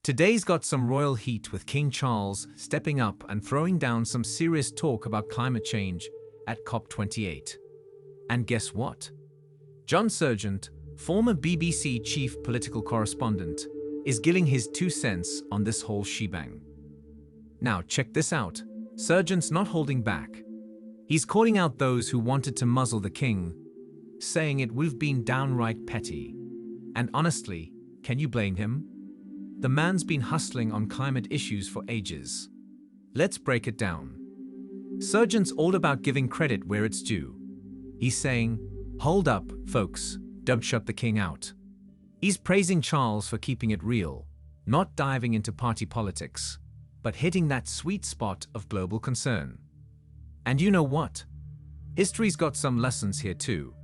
Today's got some royal heat with King Charles stepping up and throwing down some serious talk about climate change at Cop28. And guess what? John Sergeant, former BBC chief political correspondent, is giving his 2 cents on this whole shebang. Now check this out. Sergeant's not holding back. He's calling out those who wanted to muzzle the king, saying it would have been downright petty. And honestly, can you blame him? The man's been hustling on climate issues for ages. Let's break it down. Sergeant's all about giving credit where it's due. He's saying, hold up, folks, don't shut the king out. He's praising Charles for keeping it real, not diving into party politics, but hitting that sweet spot of global concern. And you know what? History's got some lessons here too.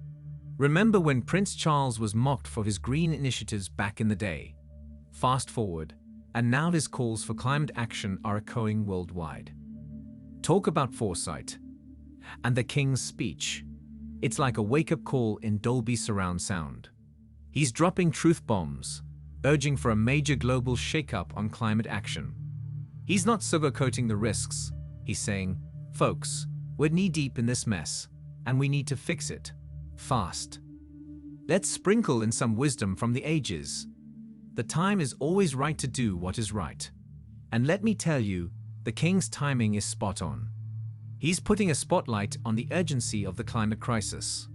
Remember when Prince Charles was mocked for his green initiatives back in the day? Fast forward, and now his calls for climate action are echoing worldwide. Talk about foresight. And the king's speech. It's like a wake-up call in Dolby surround sound. He's dropping truth bombs, urging for a major global shake-up on climate action. He's not sugarcoating the risks. He's saying, folks, we're knee-deep in this mess, and we need to fix it. Fast. Let's sprinkle in some wisdom from the ages. The time is always right to do what is right. And let me tell you, the king's timing is spot on. He's putting a spotlight on the urgency of the climate crisis.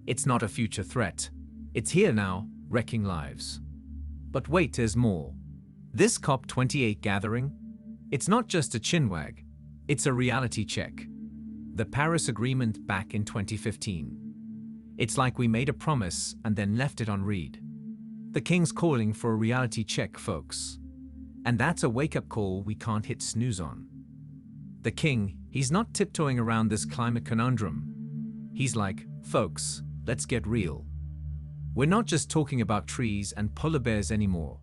It's not a future threat. It's here now, wrecking lives. But wait, there's more. This Cop28 gathering? It's not just a chinwag. It's a reality check. The Paris Agreement back in 2015. It's like we made a promise and then left it on read. The king's calling for a reality check, folks. And that's a wake-up call we can't hit snooze on. The king, he's not tiptoeing around this climate conundrum. He's like, folks, let's get real. We're not just talking about trees and polar bears anymore.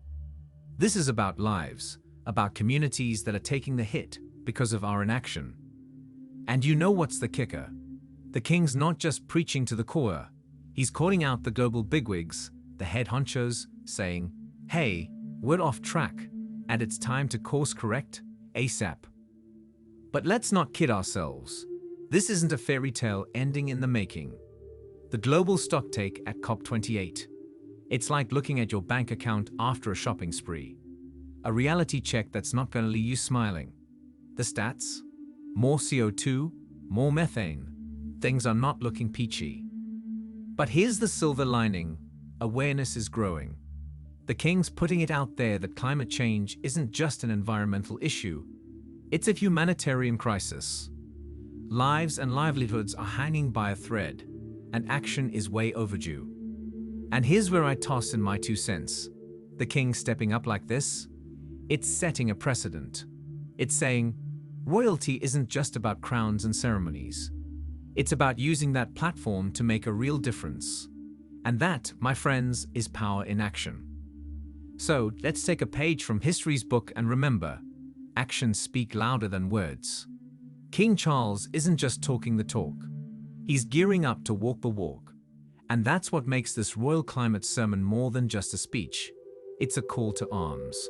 This is about lives, about communities that are taking the hit because of our inaction. And you know what's the kicker? The king's not just preaching to the choir. He's calling out the global bigwigs, the head honchos, saying, hey, we're off track, and it's time to course correct ASAP. But let's not kid ourselves. This isn't a fairy tale ending in the making. The global stocktake at Cop28. It's like looking at your bank account after a shopping spree. A reality check that's not going to leave you smiling. The stats? More CO2, more methane. Things are not looking peachy. But here's the silver lining. Awareness is growing. The king's putting it out there that climate change isn't just an environmental issue. It's a humanitarian crisis. Lives and livelihoods are hanging by a thread, and action is way overdue. And here's where I toss in my 2 cents. The king stepping up like this? It's setting a precedent. It's saying, royalty isn't just about crowns and ceremonies. It's about using that platform to make a real difference. And that, my friends, is power in action. So let's take a page from history's book and remember, actions speak louder than words. King Charles isn't just talking the talk. He's gearing up to walk the walk. And that's what makes this royal climate sermon more than just a speech. It's a call to arms.